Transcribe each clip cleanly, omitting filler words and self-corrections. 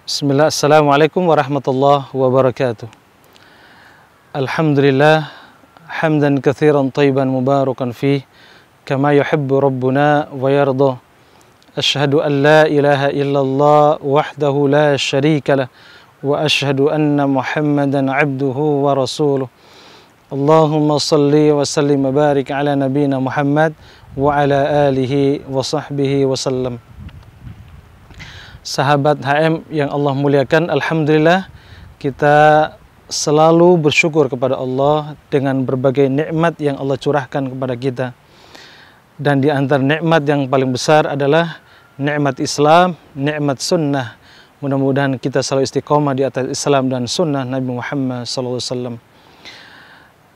Bismillah, Assalamualaikum warahmatullahi wabarakatuh. Alhamdulillah, hamdan katsiran tayyiban mubarakan fih, kama yuhibbu rabbuna wa yarda. Asyhadu an la ilaha illallah wahdahu la syarika lah, wa asyhadu anna Muhammadan abduhu wa rasuluh. Allahumma salli wa sallim wa barik ala nabiyyina Muhammad wa ala alihi wa sahbihi wa sallam. Sahabat HM yang Allah muliakan, alhamdulillah kita selalu bersyukur kepada Allah dengan berbagai nikmat yang Allah curahkan kepada kita. Dan di antara nikmat yang paling besar adalah nikmat Islam, nikmat sunnah. Mudah-mudahan kita selalu istiqomah di atas Islam dan sunnah Nabi Muhammad SAW.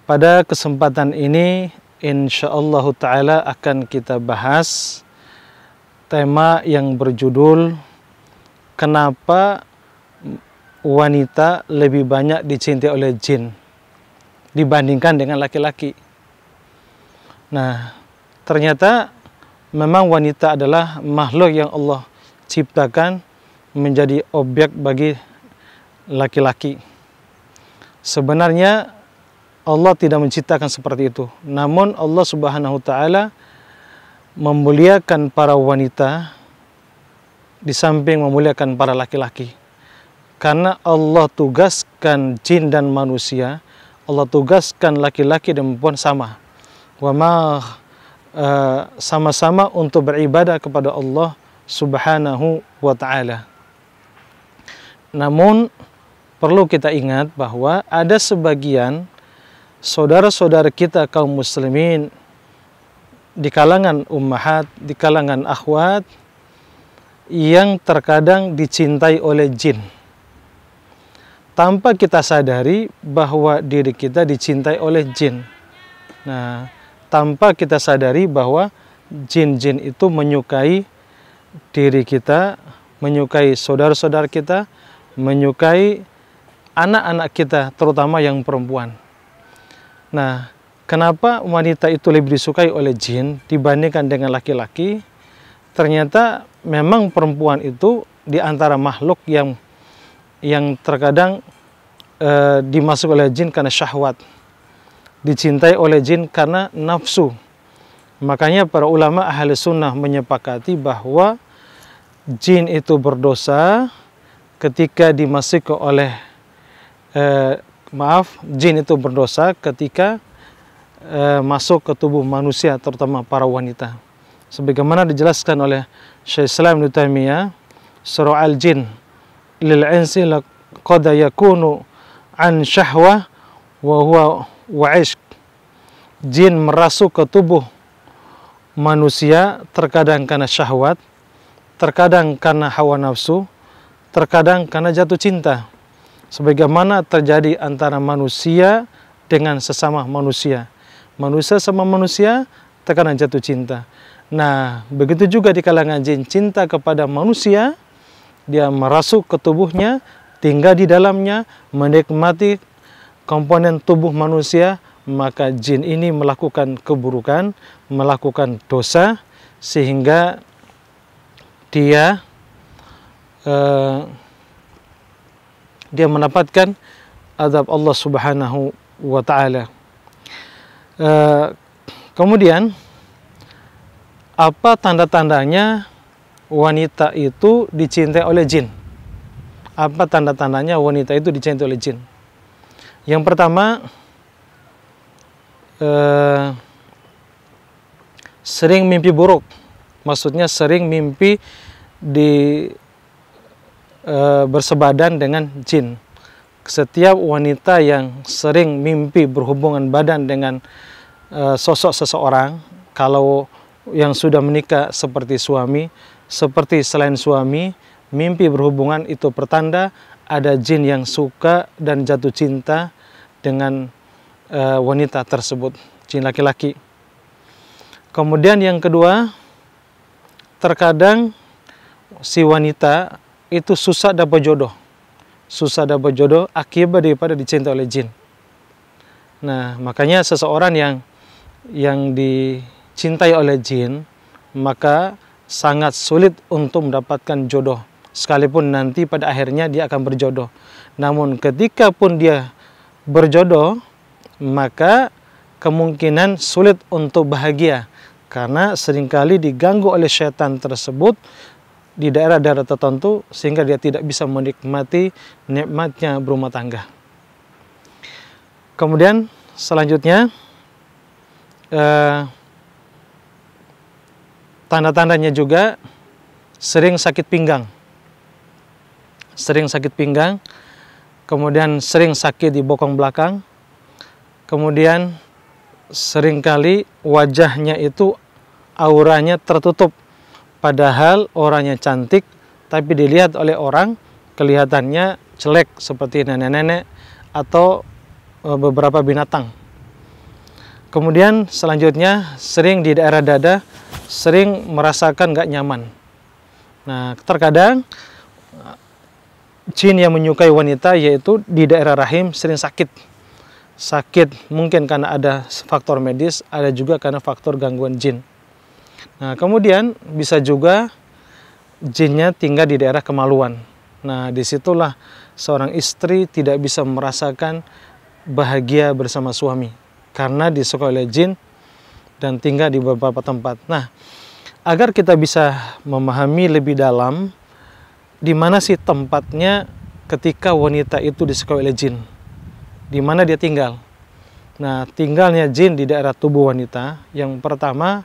Pada kesempatan ini, insyaallah ta'ala akan kita bahas tema yang berjudul kenapa wanita lebih banyak dicintai oleh jin dibandingkan dengan laki-laki. Nah, ternyata memang wanita adalah makhluk yang Allah ciptakan menjadi objek bagi laki-laki. Sebenarnya Allah tidak menciptakan seperti itu. Namun Allah Subhanahu wa taala memuliakan para wanita di samping memuliakan para laki-laki. Karena Allah tugaskan jin dan manusia, Allah tugaskan laki-laki dan perempuan sama. Sama-sama untuk beribadah kepada Allah Subhanahu wa ta'ala. Namun perlu kita ingat bahwa ada sebagian saudara-saudara kita kaum muslimin di kalangan ummahat, di kalangan akhwat yang terkadang dicintai oleh jin tanpa kita sadari bahwa diri kita dicintai oleh jin. Nah, tanpa kita sadari bahwa jin-jin itu menyukai diri kita, menyukai saudara-saudara kita, menyukai anak-anak kita, terutama yang perempuan. Nah, kenapa wanita itu lebih disukai oleh jin dibandingkan dengan laki-laki? Ternyata memang perempuan itu di antara makhluk yang terkadang dimasuk oleh jin karena syahwat, dicintai oleh jin karena nafsu. Makanya para ulama ahli sunnah menyepakati bahwa jin itu berdosa ketika dimasuki oleh jin itu berdosa ketika masuk ke tubuh manusia, terutama para wanita. Sebagaimana dijelaskan oleh Syekh Islam Ibnu Taimiyah, surah al-jin lil insi qad yakunu an syahwah wa huwa wa'ishq. Jin merasuk ke tubuh manusia terkadang karena syahwat, terkadang karena hawa nafsu, terkadang karena jatuh cinta. Sebagaimana terjadi antara manusia dengan sesama manusia. Manusia sama manusia terkadang jatuh cinta. Nah, begitu juga di kalangan jin, cinta kepada manusia, dia merasuk ke tubuhnya, tinggal di dalamnya, menikmati komponen tubuh manusia, maka jin ini melakukan keburukan, melakukan dosa, sehingga dia mendapatkan azab Allah Subhanahu wa ta'ala. Kemudian apa tanda-tandanya wanita itu dicintai oleh jin? Apa tanda-tandanya wanita itu dicintai oleh jin? Yang pertama, sering mimpi buruk. Maksudnya sering mimpi bersebadan dengan jin. Setiap wanita yang sering mimpi berhubungan badan dengan sosok seseorang, kalau yang sudah menikah seperti suami, seperti selain suami, mimpi berhubungan itu pertanda ada jin yang suka dan jatuh cinta dengan wanita tersebut, jin laki-laki. Kemudian yang kedua, terkadang si wanita itu susah dapat jodoh. Susah dapat jodoh akibat daripada dicintai oleh jin. Nah, makanya seseorang yang dicintai oleh jin, maka sangat sulit untuk mendapatkan jodoh sekalipun nanti pada akhirnya dia akan berjodoh. Namun ketika pun dia berjodoh, maka kemungkinan sulit untuk bahagia, karena seringkali diganggu oleh syaitan tersebut di daerah-daerah tertentu, sehingga dia tidak bisa menikmati nikmatnya berumah tangga. Kemudian selanjutnya, tanda-tandanya juga sering sakit pinggang. Kemudian sering sakit di bokong belakang, kemudian seringkali wajahnya itu auranya tertutup, padahal orangnya cantik, tapi dilihat oleh orang kelihatannya jelek seperti nenek-nenek atau beberapa binatang. Kemudian selanjutnya sering di daerah dada, sering merasakan gak nyaman. Nah, terkadang jin yang menyukai wanita yaitu di daerah rahim sering sakit. Mungkin karena ada faktor medis, ada juga karena faktor gangguan jin. Nah, kemudian bisa juga jinnya tinggal di daerah kemaluan. Nah, disitulah seorang istri tidak bisa merasakan bahagia bersama suami, karena disukai oleh jin dan tinggal di beberapa tempat. Nah, agar kita bisa memahami lebih dalam di mana sih tempatnya ketika wanita itu disukai oleh jin, di mana dia tinggal. Nah, tinggalnya jin di daerah tubuh wanita, yang pertama,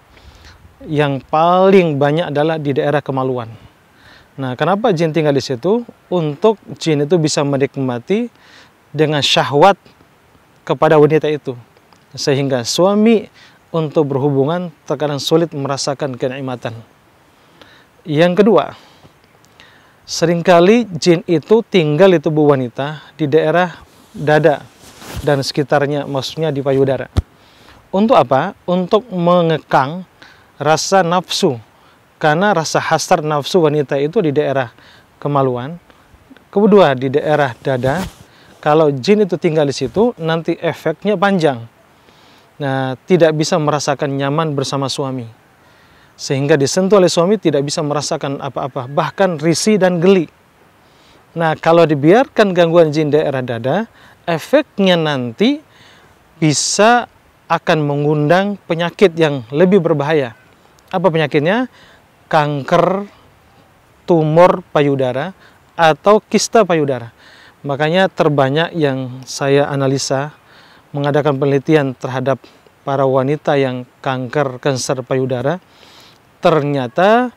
yang paling banyak adalah di daerah kemaluan. Nah, kenapa jin tinggal di situ? Untuk jin itu bisa menikmati dengan syahwat kepada wanita itu, sehingga suami untuk berhubungan terkadang sulit merasakan kenikmatan. Yang kedua, seringkali jin itu tinggal di tubuh wanita di daerah dada dan sekitarnya, maksudnya di payudara. Untuk apa? Untuk mengekang rasa nafsu, karena rasa hasrat nafsu wanita itu di daerah kemaluan. Kedua, di daerah dada. Kalau jin itu tinggal di situ, nanti efeknya panjang. Nah, tidak bisa merasakan nyaman bersama suami, sehingga disentuh oleh suami tidak bisa merasakan apa-apa, bahkan risih dan geli. Nah, kalau dibiarkan gangguan jin daerah dada, efeknya nanti bisa akan mengundang penyakit yang lebih berbahaya. Apa penyakitnya? Kanker, tumor payudara, atau kista payudara. Makanya terbanyak yang saya analisa mengadakan penelitian terhadap para wanita yang kanker payudara, ternyata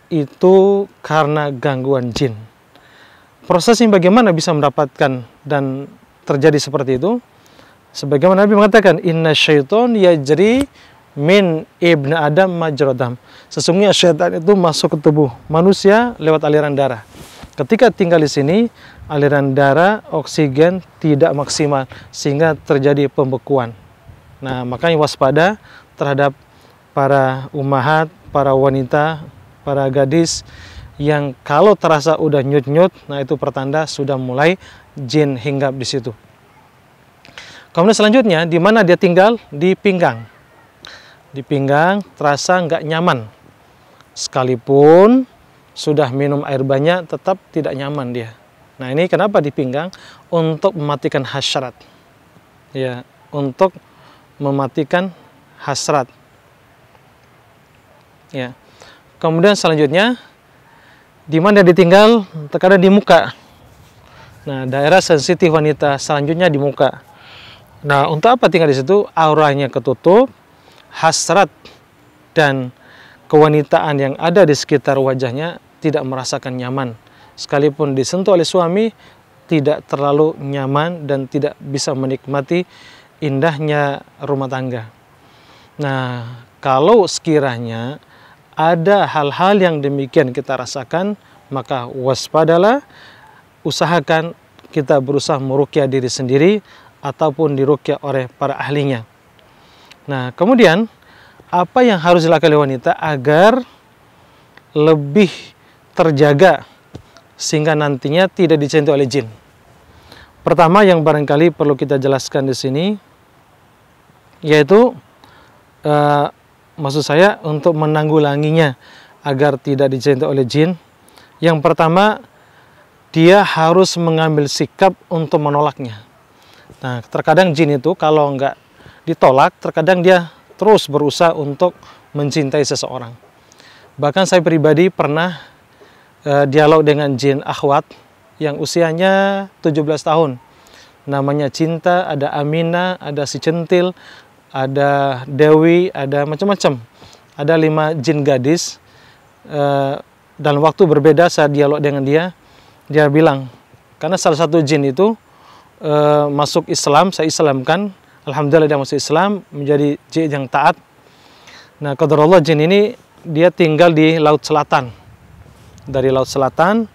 itu karena gangguan jin. Prosesnya bagaimana bisa mendapatkan dan terjadi seperti itu? Sebagaimana Nabi mengatakan, inna syaiton yajri min ibn Adam majrodam. Sesungguhnya syaitan itu masuk ke tubuh manusia lewat aliran darah. Ketika tinggal di sini, aliran darah, oksigen tidak maksimal, sehingga terjadi pembekuan. Nah, makanya waspada terhadap para ummahat, para wanita, para gadis yang kalau terasa udah nyut-nyut, nah itu pertanda sudah mulai jin hinggap di situ. Kemudian selanjutnya, di mana dia tinggal? Di pinggang. Di pinggang terasa nggak nyaman. Sekalipun sudah minum air banyak, tetap tidak nyaman dia. Nah, ini kenapa di pinggang? Untuk mematikan hasrat. Ya, untuk mematikan hasrat. Ya. Kemudian selanjutnya, di mana ditinggal? Terkadang di muka. Nah, daerah sensitif wanita selanjutnya di muka. Nah, untuk apa tinggal di situ? Auranya ketutup, hasrat dan kewanitaan yang ada di sekitar wajahnya tidak merasakan nyaman. Sekalipun disentuh oleh suami, tidak terlalu nyaman dan tidak bisa menikmati indahnya rumah tangga. Nah, kalau sekiranya ada hal-hal yang demikian kita rasakan, maka waspadalah, usahakan kita berusaha meruqyah diri sendiri ataupun diruqyah oleh para ahlinya. Nah, kemudian apa yang harus dilakukan oleh wanita agar lebih terjaga sehingga nantinya tidak disentuh oleh jin? Pertama yang barangkali perlu kita jelaskan di sini yaitu maksud saya untuk menanggulanginya agar tidak disentuh oleh jin, Yang pertama, dia harus mengambil sikap untuk menolaknya. Nah, terkadang jin itu kalau nggak ditolak, terkadang dia terus berusaha untuk mencintai seseorang. Bahkan saya pribadi pernah dialog dengan jin akhwat yang usianya 17 tahun. Namanya Cinta, ada Amina, ada si Centil, ada Dewi, ada macam-macam. Ada 5 jin gadis. Dalam waktu berbeda saya dialog dengan dia. Dia bilang, karena salah satu jin itu masuk Islam, saya Islamkan. Alhamdulillah dia masuk Islam, menjadi jin yang taat. Nah, qadarullah jin ini dia tinggal di Laut Selatan. Dari Laut Selatan,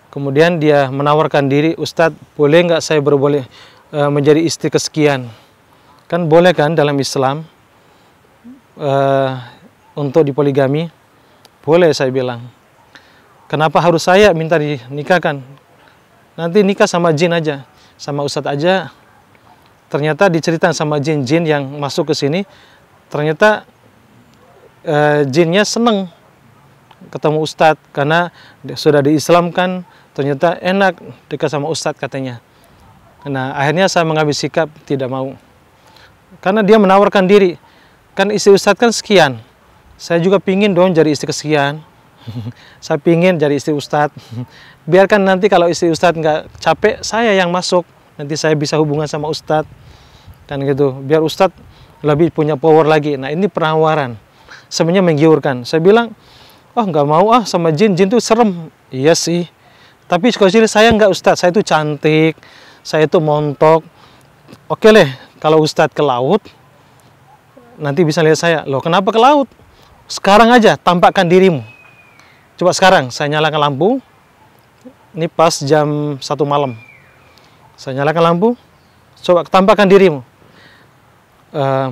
kemudian dia menawarkan diri, Ustadz, boleh nggak saya berboleh menjadi istri kesekian? Kan boleh kan dalam Islam untuk dipoligami? Boleh, saya bilang. Kenapa harus saya minta dinikahkan? Nanti nikah sama jin aja, sama Ustadz aja. Ternyata diceritakan sama jin-jin yang masuk ke sini, ternyata jinnya seneng ketemu Ustadz karena sudah diislamkan, ternyata enak dekat sama Ustadz katanya. Nah, akhirnya saya mengambil sikap tidak mau. Karena dia menawarkan diri, kan istri Ustadz kan sekian. Saya juga pingin dong jadi istri kesekian. Saya pingin jadi istri Ustadz. Biarkan nanti kalau istri Ustadz nggak capek, saya yang masuk. Nanti saya bisa hubungan sama Ustadz. Kan gitu, biar Ustadz lebih punya power lagi. Nah, ini penawaran. Sebenarnya menggiurkan. Saya bilang, oh nggak mau sama jin tuh serem. Iya sih. Tapi kalau saya nggak Ustadz, saya itu cantik, saya itu montok. Oke deh, kalau Ustadz ke laut, nanti bisa lihat saya. Loh, kenapa ke laut? Sekarang aja tampakkan dirimu. Coba sekarang, saya nyalakan lampu. Ini pas jam 1 malam. Saya nyalakan lampu. Coba tampakkan dirimu.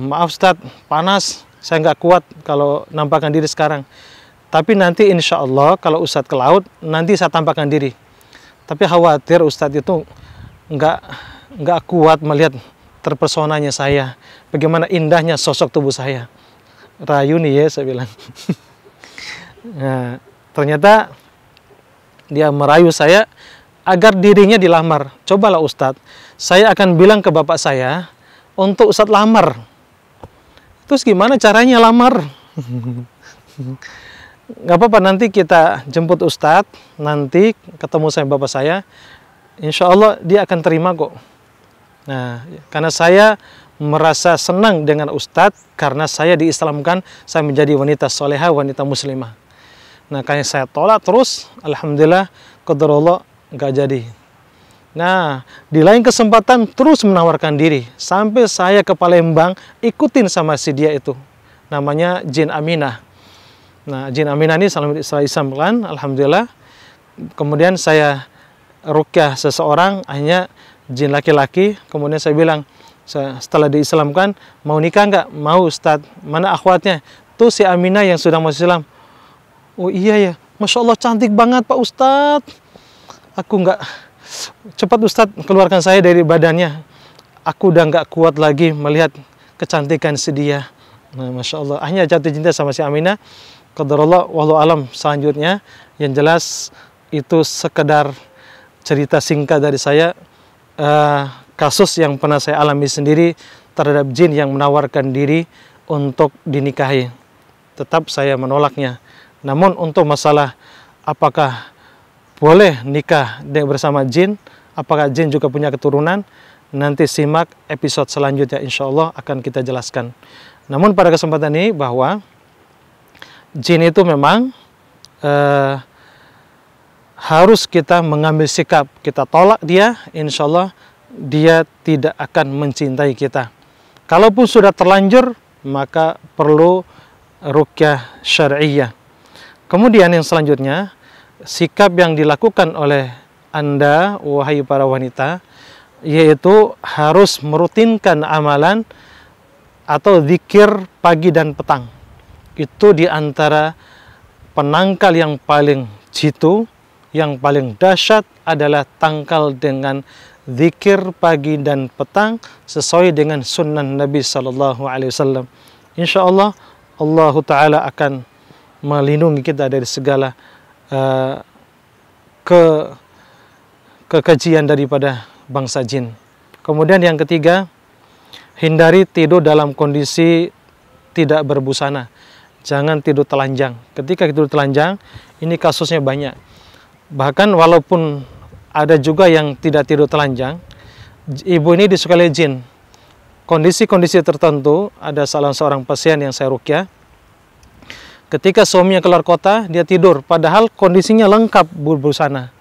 Maaf Ustadz, panas. Saya nggak kuat kalau nampakkan diri sekarang. Tapi nanti insya Allah kalau Ustadz ke laut, nanti saya tampakkan diri. Tapi khawatir Ustadz itu nggak kuat melihat terpesonanya saya. Bagaimana indahnya sosok tubuh saya. Rayu nih ya, saya bilang. Nah, ternyata dia merayu saya agar dirinya dilamar. Cobalah Ustadz, saya akan bilang ke bapak saya untuk Ustadz lamar. Terus gimana caranya lamar? Gak apa-apa, nanti kita jemput Ustadz, nanti ketemu sama bapak saya, insya Allah dia akan terima kok. Nah, karena saya merasa senang dengan Ustadz, karena saya diislamkan, saya menjadi wanita soleha, wanita muslimah. Nah, karena saya tolak terus, alhamdulillah, qadarullah nggak jadi. Nah, di lain kesempatan terus menawarkan diri, sampai saya ke Palembang, ikutin sama si dia itu, namanya Jin Aminah. Nah, Jin Aminah ini setelah Islamkan, alhamdulillah. Kemudian saya rukyah seseorang, akhirnya jin laki-laki. Kemudian saya bilang, setelah diislamkan, mau nikah nggak? Mau Ustadz. Mana akhwatnya? Tuh si Aminah yang sudah masuk Islam. Oh iya ya, Masya Allah cantik banget Pak Ustadz. Aku nggak, cepat Ustadz keluarkan saya dari badannya. Aku udah nggak kuat lagi melihat kecantikan si dia. Nah, Masya Allah. Akhirnya jatuh cinta sama si Aminah. Qadarullah, wallahu alam selanjutnya. Yang jelas itu sekedar cerita singkat dari saya. Kasus yang pernah saya alami sendiri terhadap jin yang menawarkan diri untuk dinikahi. Tetap saya menolaknya. Namun untuk masalah apakah boleh nikah bersama jin, apakah jin juga punya keturunan, nanti simak episode selanjutnya, insya Allah akan kita jelaskan. Namun pada kesempatan ini bahwa jin itu memang harus kita mengambil sikap, kita tolak dia, insya Allah dia tidak akan mencintai kita. Kalaupun sudah terlanjur, maka perlu ruqyah syar'iyyah. Kemudian yang selanjutnya, sikap yang dilakukan oleh Anda, wahai para wanita, yaitu harus merutinkan amalan atau zikir pagi dan petang. Itu diantara penangkal yang paling jitu, yang paling dahsyat adalah tangkal dengan zikir pagi dan petang sesuai dengan sunnah Nabi Sallallahu Alaihi Wasallam. Insya Allah, Allah Ta'ala akan melindungi kita dari segala kekejian daripada bangsa jin. Kemudian yang ketiga, hindari tidur dalam kondisi tidak berbusana. Jangan tidur telanjang. Ketika tidur telanjang, ini kasusnya banyak. Bahkan walaupun ada juga yang tidak tidur telanjang, ibu ini disukai oleh jin. Kondisi-kondisi tertentu, ada salah seorang pasien yang saya ruqyah, ketika suaminya keluar kota, dia tidur, padahal kondisinya lengkap berbusana.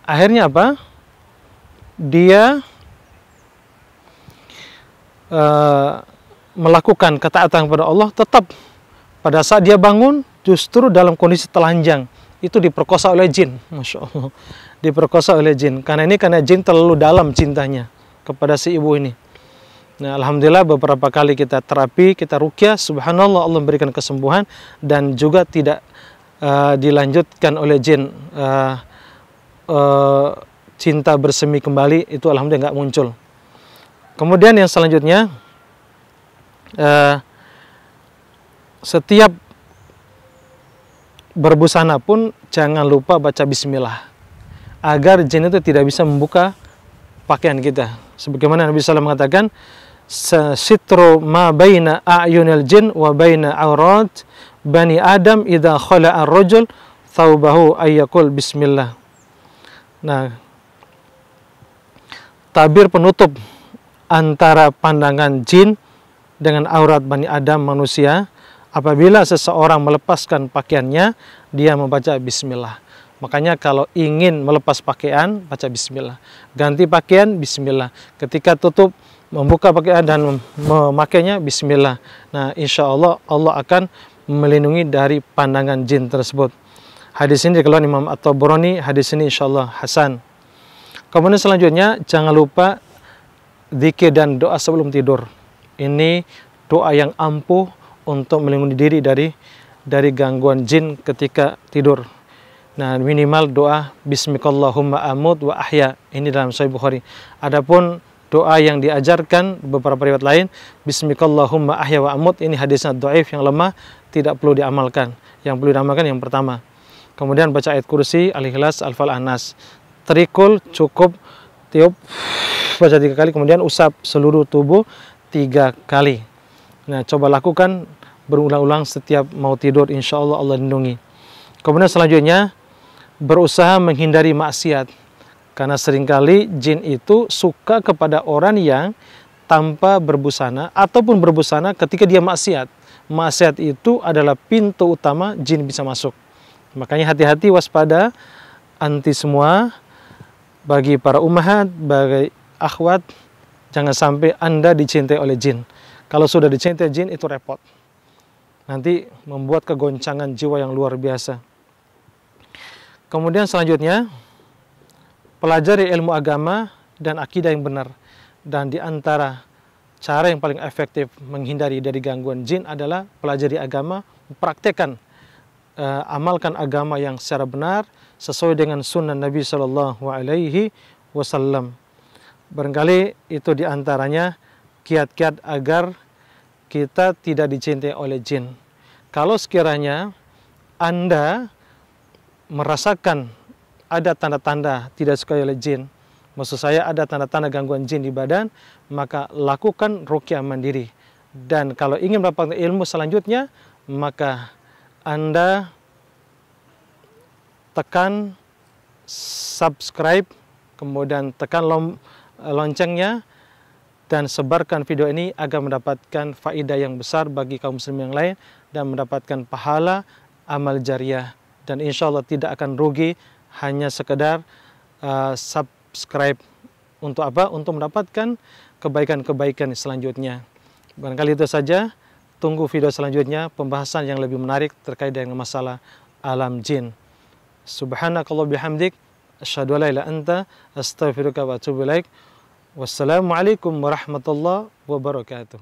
Akhirnya apa? Dia melakukan ketaatan kepada Allah, tetap pada saat dia bangun, justru dalam kondisi telanjang, itu diperkosa oleh jin. Masya Allah, diperkosa oleh jin. Karena jin terlalu dalam cintanya kepada si ibu ini. Nah, alhamdulillah beberapa kali kita terapi, kita ruqyah, subhanallah, Allah memberikan kesembuhan dan juga tidak dilanjutkan oleh jin cinta bersemi kembali, itu alhamdulillah nggak muncul. Kemudian yang selanjutnya, setiap berbusana pun jangan lupa baca bismillah agar jin itu tidak bisa membuka pakaian kita. Sebagaimana Nabi SAW mengatakan, sitru ma baina a'yunil jin wa baina aurat bani Adam idza khala'a ar-rajul thawbahu ayyakul bismillah. Nah, tabir penutup antara pandangan jin dengan aurat Bani Adam manusia, apabila seseorang melepaskan pakaiannya, dia membaca bismillah. Makanya kalau ingin melepas pakaian, baca bismillah. Ganti pakaian, bismillah. Ketika tutup, membuka pakaian dan memakainya, bismillah. Nah, insya Allah, Allah akan melindungi dari pandangan jin tersebut. Hadis ini dikeluarkan Imam At-Tabrani, hadis ini insya Allah hasan. Kemudian selanjutnya, jangan lupa zikir dan doa sebelum tidur. Ini doa yang ampuh untuk melindungi diri dari gangguan jin ketika tidur. Nah, minimal doa bismikallahumma amut wa ahya. Ini dalam Sahih Bukhari. Adapun doa yang diajarkan beberapa riwayat lain, bismikallahumma ahya wa amut, ini hadisnya dhaif yang lemah, tidak perlu diamalkan. Yang perlu diamalkan yang pertama. Kemudian baca ayat kursi, Al-Ikhlas, Al-Falaq, An-Nas. Terikul cukup tiup baca 3 kali, kemudian usap seluruh tubuh 3 kali. Nah, coba lakukan berulang-ulang setiap mau tidur, insya Allah Allah lindungi. Kemudian selanjutnya, berusaha menghindari maksiat. Karena seringkali jin itu suka kepada orang yang tanpa berbusana ataupun berbusana ketika dia maksiat. Maksiat itu adalah pintu utama jin bisa masuk. Makanya hati-hati, waspada, anti semua. Bagi para ummahat, bagi akhwat, jangan sampai Anda dicintai oleh jin. Kalau sudah dicintai jin, itu repot. Nanti membuat kegoncangan jiwa yang luar biasa. Kemudian selanjutnya, pelajari ilmu agama dan akidah yang benar. Dan di antara cara yang paling efektif menghindari dari gangguan jin adalah pelajari agama, praktekkan, amalkan agama yang secara benar, sesuai dengan sunnah Nabi SAW. Barangkali itu diantaranya kiat-kiat agar kita tidak dicintai oleh jin. Kalau sekiranya Anda merasakan ada tanda-tanda tidak suka oleh jin, maksud saya ada tanda-tanda gangguan jin di badan, maka lakukan ruqyah mandiri. Dan kalau ingin mendapatkan ilmu selanjutnya, maka Anda tekan subscribe, kemudian tekan loncengnya, dan sebarkan video ini agar mendapatkan faedah yang besar bagi kaum muslim yang lain dan mendapatkan pahala amal jariah. Dan insya Allah tidak akan rugi hanya sekedar subscribe. Untuk apa? Untuk mendapatkan kebaikan-kebaikan selanjutnya. Barangkali itu saja. Tunggu video selanjutnya, pembahasan yang lebih menarik terkait dengan masalah alam jin. Subhanakallah bihamdik, asyhadu an la ilaha illa anta, astaghfiruka wa atubu ilaik. Wassalamualaikum warahmatullahi wabarakatuh.